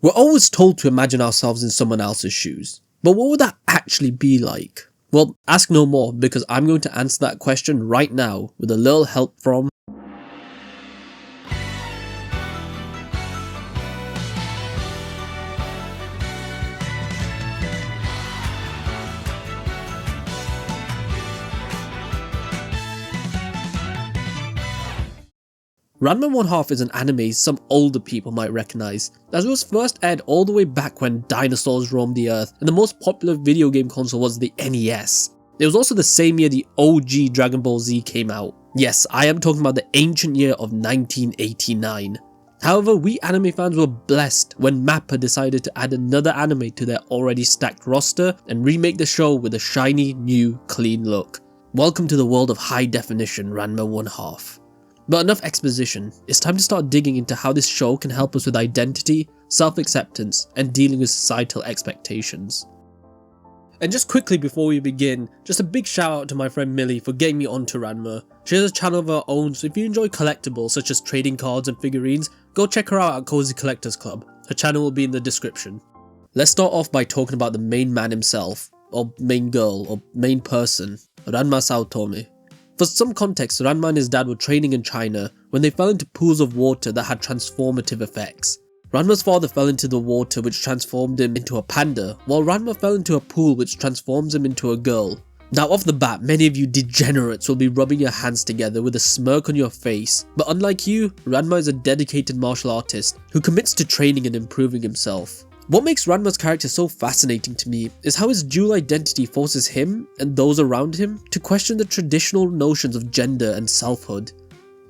We're always told to imagine ourselves in someone else's shoes, but what would that actually be like? Well, ask no more, because I'm going to answer that question right now with a little help from Ranma One Half is an anime some older people might recognise, as it was first aired all the way back when dinosaurs roamed the earth and the most popular video game console was the NES. It was also the same year the OG Dragon Ball Z came out. Yes, I am talking about the ancient year of 1989. However, we anime fans were blessed when MAPPA decided to add another anime to their already stacked roster and remake the show with a shiny, new, clean look. Welcome to the world of high definition Ranma One Half. But enough exposition, it's time to start digging into how this show can help us with identity, self-acceptance, and dealing with societal expectations. And just quickly before we begin, just a big shout out to my friend Millie for getting me onto Ranma. She has a channel of her own, so if you enjoy collectibles such as trading cards and figurines, go check her out at Cozy Collectors Club. Her channel will be in the description. Let's start off by talking about the main man himself, or main girl, or main person, Ranma Saotome. For some context, Ranma and his dad were training in China when they fell into pools of water that had transformative effects. Ranma's father fell into the water which transformed him into a panda, while Ranma fell into a pool which transforms him into a girl. Now off the bat, many of you degenerates will be rubbing your hands together with a smirk on your face, but unlike you, Ranma is a dedicated martial artist who commits to training and improving himself. What makes Ranma's character so fascinating to me is how his dual identity forces him and those around him to question the traditional notions of gender and selfhood.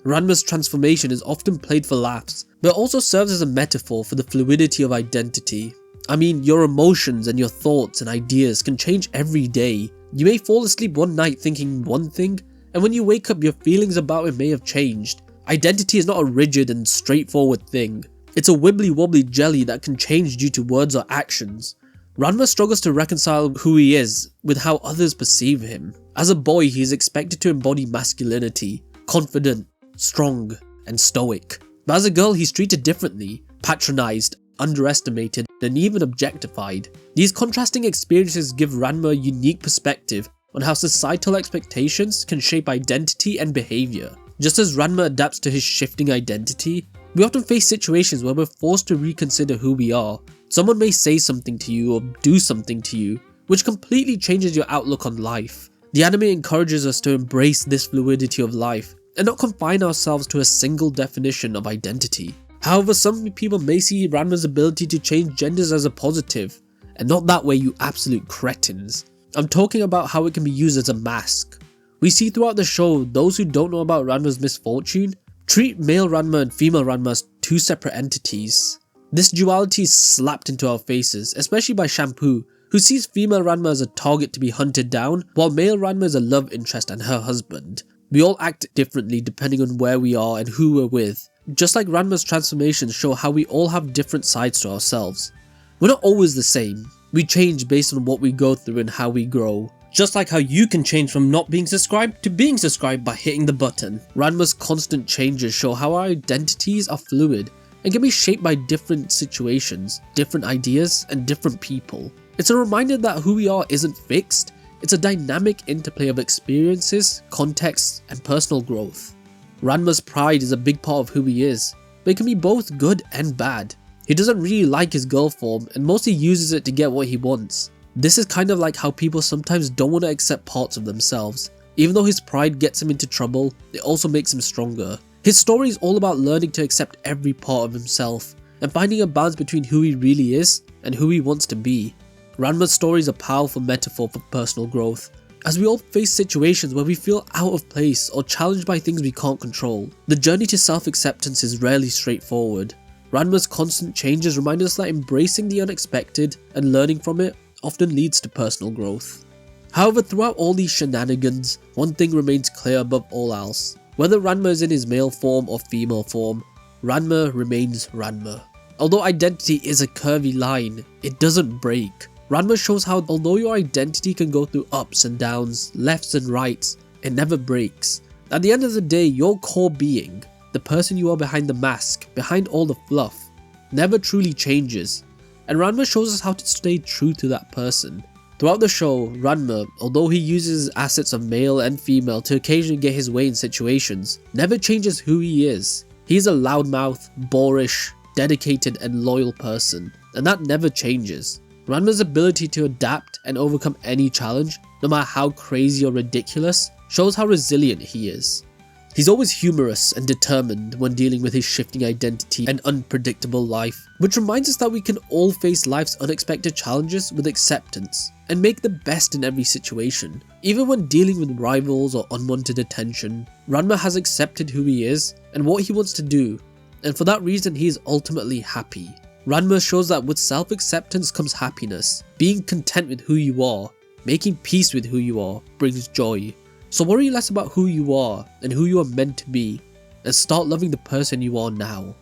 Ranma's transformation is often played for laughs, but also serves as a metaphor for the fluidity of identity. I mean, your emotions and your thoughts and ideas can change every day. You may fall asleep one night thinking one thing, and when you wake up your feelings about it may have changed. Identity is not a rigid and straightforward thing. It's a wibbly-wobbly jelly that can change due to words or actions. Ranma struggles to reconcile who he is with how others perceive him. As a boy, he is expected to embody masculinity, confident, strong, and stoic. But as a girl, he's treated differently, patronized, underestimated, and even objectified. These contrasting experiences give Ranma a unique perspective on how societal expectations can shape identity and behavior. Just as Ranma adapts to his shifting identity, we often face situations where we're forced to reconsider who we are. Someone may say something to you or do something to you, which completely changes your outlook on life. The anime encourages us to embrace this fluidity of life and not confine ourselves to a single definition of identity. However, some people may see Ranma's ability to change genders as a positive, and not that way, you absolute cretins. I'm talking about how it can be used as a mask. We see throughout the show those who don't know about Ranma's misfortune treat male Ranma and female Ranma as two separate entities. This duality is slapped into our faces, especially by Shampoo, who sees female Ranma as a target to be hunted down, while male Ranma is a love interest and her husband. We all act differently depending on where we are and who we're with. Just like Ranma's transformations show how we all have different sides to ourselves. We're not always the same. We change based on what we go through and how we grow. Just like how you can change from not being subscribed to being subscribed by hitting the button. Ranma's constant changes show how our identities are fluid and can be shaped by different situations, different ideas, and different people. It's a reminder that who we are isn't fixed, it's a dynamic interplay of experiences, contexts, and personal growth. Ranma's pride is a big part of who he is, but it can be both good and bad. He doesn't really like his girl form and mostly uses it to get what he wants. This is kind of like how people sometimes don't want to accept parts of themselves. Even though his pride gets him into trouble, it also makes him stronger. His story is all about learning to accept every part of himself and finding a balance between who he really is and who he wants to be. Ranma's story is a powerful metaphor for personal growth, as we all face situations where we feel out of place or challenged by things we can't control. The journey to self-acceptance is rarely straightforward. Ranma's constant changes remind us that embracing the unexpected and learning from it often leads to personal growth. However, throughout all these shenanigans, one thing remains clear above all else. Whether Ranma is in his male form or female form, Ranma remains Ranma. Although identity is a curvy line, it doesn't break. Ranma shows how although your identity can go through ups and downs, lefts and rights, it never breaks. At the end of the day, your core being, the person you are behind the mask, behind all the fluff, never truly changes, and Ranma shows us how to stay true to that person. Throughout the show, Ranma, although he uses assets of male and female to occasionally get his way in situations, never changes who he is. He is a loudmouth, boorish, dedicated and loyal person, and that never changes. Ranma's ability to adapt and overcome any challenge, no matter how crazy or ridiculous, shows how resilient he is. He's always humorous and determined when dealing with his shifting identity and unpredictable life, which reminds us that we can all face life's unexpected challenges with acceptance and make the best in every situation. Even when dealing with rivals or unwanted attention, Ranma has accepted who he is and what he wants to do, and for that reason he is ultimately happy. Ranma shows that with self-acceptance comes happiness. Being content with who you are, making peace with who you are, brings joy. So worry less about who you are and who you are meant to be, and start loving the person you are now.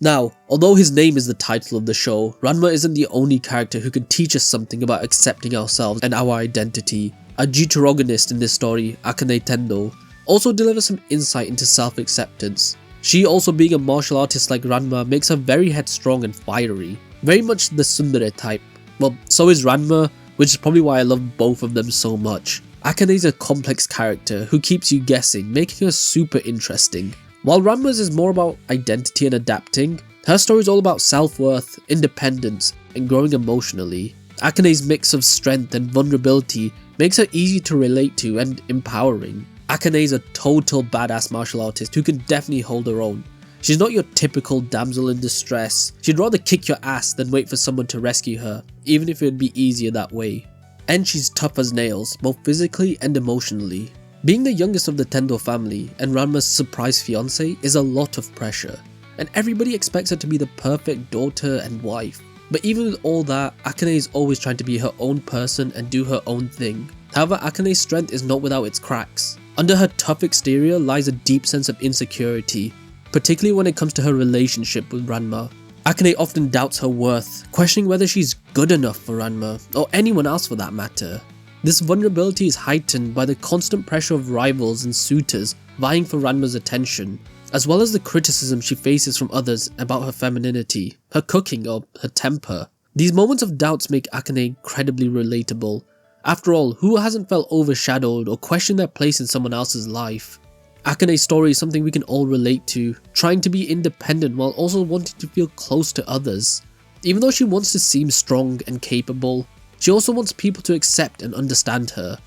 Now, although his name is the title of the show, Ranma isn't the only character who can teach us something about accepting ourselves and our identity. Our deuteragonist in this story, Akane Tendo, also delivers some insight into self-acceptance. She, also being a martial artist like Ranma, makes her very headstrong and fiery, very much the tsundere type. Well, so is Ranma, which is probably why I love both of them so much. Akane is a complex character who keeps you guessing, making her super interesting. While Ranma's is more about identity and adapting, her story is all about self-worth, independence, and growing emotionally. Akane's mix of strength and vulnerability makes her easy to relate to and empowering. Akane is a total badass martial artist who can definitely hold her own. She's not your typical damsel in distress. She'd rather kick your ass than wait for someone to rescue her, even if it would be easier that way. And she's tough as nails, both physically and emotionally. Being the youngest of the Tendo family and Ranma's surprise fiancé is a lot of pressure, and everybody expects her to be the perfect daughter and wife. But even with all that, Akane is always trying to be her own person and do her own thing. However, Akane's strength is not without its cracks. Under her tough exterior lies a deep sense of insecurity, particularly when it comes to her relationship with Ranma. Akane often doubts her worth, questioning whether she's good enough for Ranma, or anyone else for that matter. This vulnerability is heightened by the constant pressure of rivals and suitors vying for Ranma's attention, as well as the criticism she faces from others about her femininity, her cooking, or her temper. These moments of doubts make Akane incredibly relatable. After all, who hasn't felt overshadowed or questioned their place in someone else's life? Akane's story is something we can all relate to, trying to be independent while also wanting to feel close to others. Even though she wants to seem strong and capable, she also wants people to accept and understand her.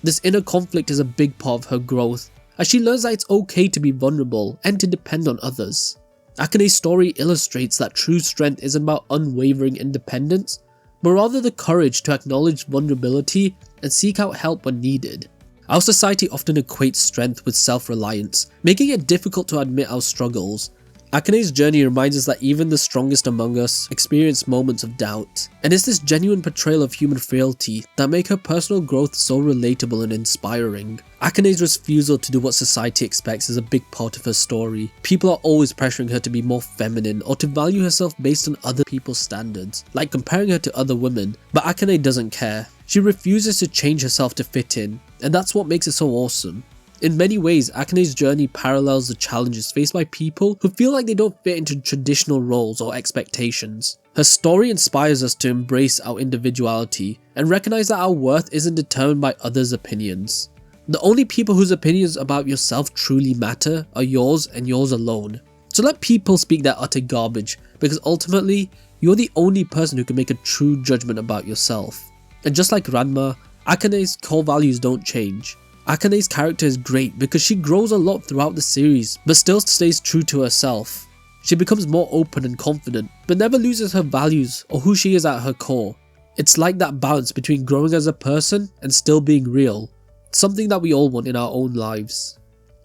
This inner conflict is a big part of her growth, as she learns that it's okay to be vulnerable and to depend on others. Akane's story illustrates that true strength isn't about unwavering independence, but rather the courage to acknowledge vulnerability and seek out help when needed. Our society often equates strength with self-reliance, making it difficult to admit our struggles. Akane's journey reminds us that even the strongest among us experience moments of doubt, and it's this genuine portrayal of human frailty that make her personal growth so relatable and inspiring. Akane's refusal to do what society expects is a big part of her story. People are always pressuring her to be more feminine or to value herself based on other people's standards, like comparing her to other women, but Akane doesn't care. She refuses to change herself to fit in, and that's what makes it so awesome. In many ways, Akane's journey parallels the challenges faced by people who feel like they don't fit into traditional roles or expectations. Her story inspires us to embrace our individuality and recognize that our worth isn't determined by others' opinions. The only people whose opinions about yourself truly matter are yours and yours alone. So let people speak their utter garbage, because ultimately, you're the only person who can make a true judgment about yourself. And just like Ranma, Akane's core values don't change. Akane's character is great because she grows a lot throughout the series, but still stays true to herself. She becomes more open and confident, but never loses her values or who she is at her core. It's like that balance between growing as a person and still being real, something that we all want in our own lives.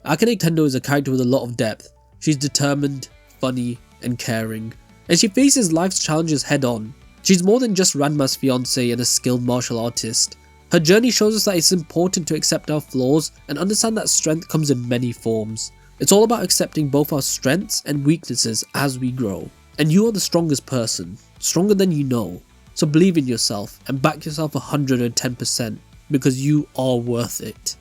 Akane Tendo is a character with a lot of depth. She's determined, funny, and caring, and she faces life's challenges head on. She's more than just Ranma's fiancé and a skilled martial artist. Her journey shows us that it's important to accept our flaws and understand that strength comes in many forms. It's all about accepting both our strengths and weaknesses as we grow. And you are the strongest person, stronger than you know. So believe in yourself and back yourself 110% because you are worth it.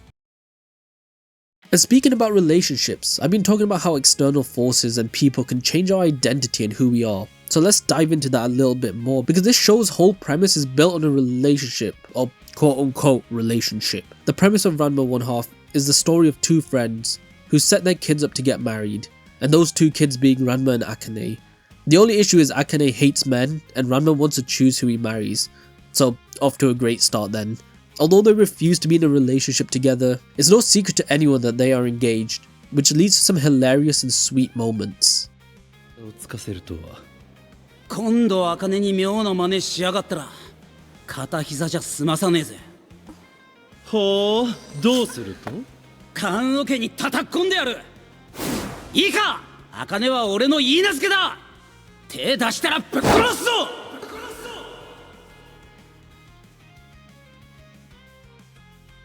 And speaking about relationships, I've been talking about how external forces and people can change our identity and who we are. So let's dive into that a little bit more, because this show's whole premise is built on a relationship, or quote unquote relationship. The premise of Ranma One Half is the story of two friends who set their kids up to get married, and those two kids being Ranma and Akane. The only issue is Akane hates men and Ranma wants to choose who he marries, so off to a great start then. Although they refuse to be in a relationship together, it's no secret to anyone that they are engaged, which leads to some hilarious and sweet moments. 今度茜に妙な真似しやがったら片膝じゃ済まさねえぜ。ほう、どうすると？棺桶に叩き込んでやる。いいか、茜は俺の許嫁だ。手出したらぶっ殺すぞ。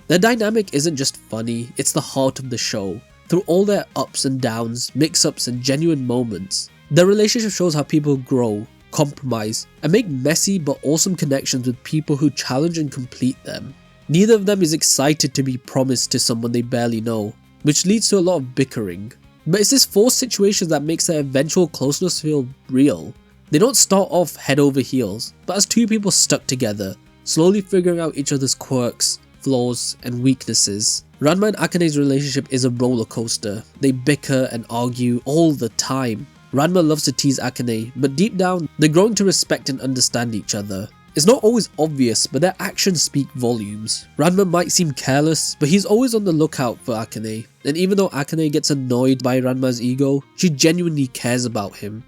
Their dynamic isn't just funny, it's the heart of the show. Through all their ups and downs, mix-ups and genuine moments, their relationship shows how people grow, compromise, and make messy but awesome connections with people who challenge and complete them. Neither of them is excited to be promised to someone they barely know, which leads to a lot of bickering. But it's this forced situation that makes their eventual closeness feel real. They don't start off head over heels, but as two people stuck together, slowly figuring out each other's quirks, flaws, and weaknesses. Ranma and Akane's relationship is a roller coaster. They bicker and argue all the time. Ranma loves to tease Akane, but deep down, they're growing to respect and understand each other. It's not always obvious, but their actions speak volumes. Ranma might seem careless, but he's always on the lookout for Akane, and even though Akane gets annoyed by Ranma's ego, she genuinely cares about him.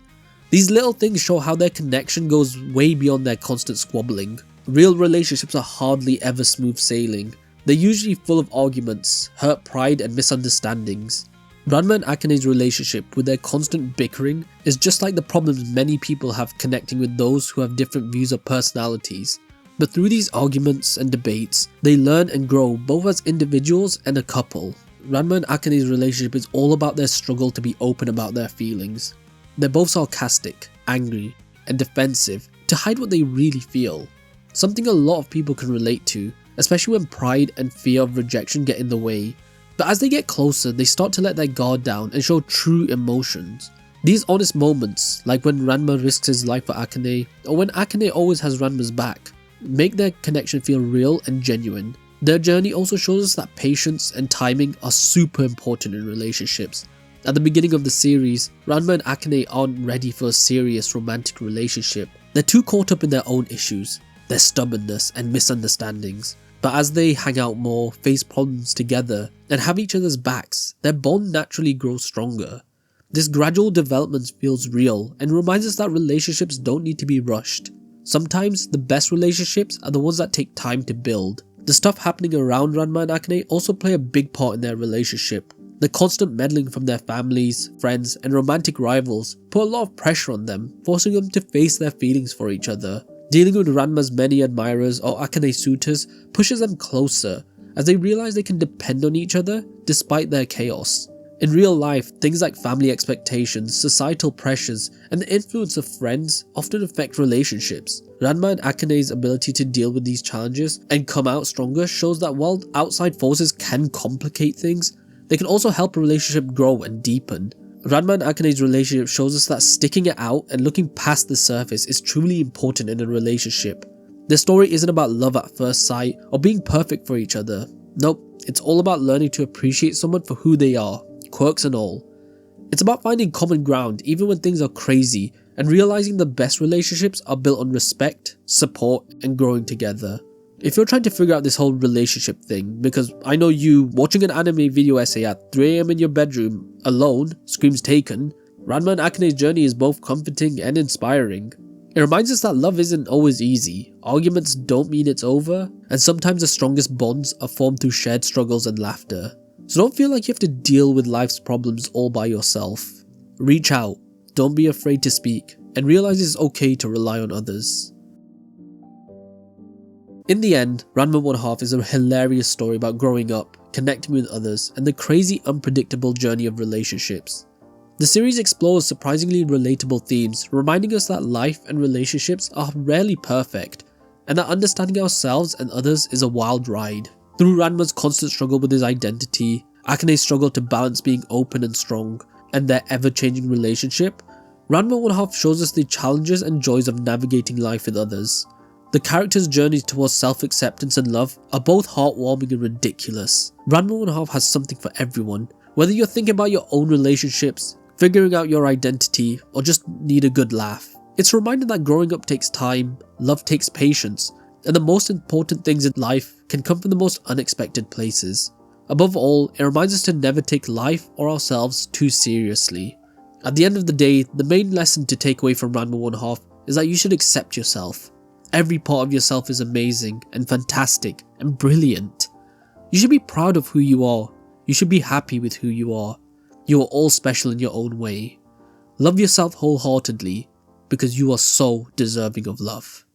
These little things show how their connection goes way beyond their constant squabbling. Real relationships are hardly ever smooth sailing. They're usually full of arguments, hurt pride and misunderstandings. Ranma and Akane's relationship, with their constant bickering, is just like the problems many people have connecting with those who have different views or personalities. But through these arguments and debates, they learn and grow both as individuals and a couple. Ranma and Akane's relationship is all about their struggle to be open about their feelings. They're both sarcastic, angry, and defensive to hide what they really feel. Something a lot of people can relate to, especially when pride and fear of rejection get in the way. But as they get closer, they start to let their guard down and show true emotions. These honest moments, like when Ranma risks his life for Akane, or when Akane always has Ranma's back, make their connection feel real and genuine. Their journey also shows us that patience and timing are super important in relationships. At the beginning of the series, Ranma and Akane aren't ready for a serious romantic relationship. They're too caught up in their own issues, their stubbornness and misunderstandings. But as they hang out more, face problems together, and have each other's backs, their bond naturally grows stronger. This gradual development feels real and reminds us that relationships don't need to be rushed. Sometimes the best relationships are the ones that take time to build. The stuff happening around Ranma and Akane also play a big part in their relationship. The constant meddling from their families, friends, and romantic rivals put a lot of pressure on them, forcing them to face their feelings for each other. Dealing with Ranma's many admirers or Akane's suitors pushes them closer, as they realize they can depend on each other despite their chaos. In real life, things like family expectations, societal pressures, and the influence of friends often affect relationships. Ranma and Akane's ability to deal with these challenges and come out stronger shows that while outside forces can complicate things, they can also help a relationship grow and deepen. Ranma and Akane's relationship shows us that sticking it out and looking past the surface is truly important in a relationship. Their story isn't about love at first sight or being perfect for each other. Nope, it's all about learning to appreciate someone for who they are, quirks and all. It's about finding common ground even when things are crazy, and realizing the best relationships are built on respect, support, and growing together. If you're trying to figure out this whole relationship thing, because I know you watching an anime video essay at 3 AM in your bedroom, alone, screams taken, Ranma and Akane's journey is both comforting and inspiring. It reminds us that love isn't always easy, arguments don't mean it's over, and sometimes the strongest bonds are formed through shared struggles and laughter. So don't feel like you have to deal with life's problems all by yourself. Reach out, don't be afraid to speak, and realize it's okay to rely on others. In the end, Ranma One Half is a hilarious story about growing up, connecting with others, and the crazy unpredictable journey of relationships. The series explores surprisingly relatable themes, reminding us that life and relationships are rarely perfect, and that understanding ourselves and others is a wild ride. Through Ranma's constant struggle with his identity, Akane's struggle to balance being open and strong, and their ever-changing relationship, Ranma 1/2 shows us the challenges and joys of navigating life with others. The characters' journeys towards self-acceptance and love are both heartwarming and ridiculous. Ranma 1/2 has something for everyone, whether you're thinking about your own relationships, figuring out your identity, or just need a good laugh. It's a reminder that growing up takes time, love takes patience, and the most important things in life can come from the most unexpected places. Above all, it reminds us to never take life or ourselves too seriously. At the end of the day, the main lesson to take away from Ranma 1/2 is that you should accept yourself. Every part of yourself is amazing and fantastic and brilliant. You should be proud of who you are. You should be happy with who you are. You are all special in your own way. Love yourself wholeheartedly because you are so deserving of love.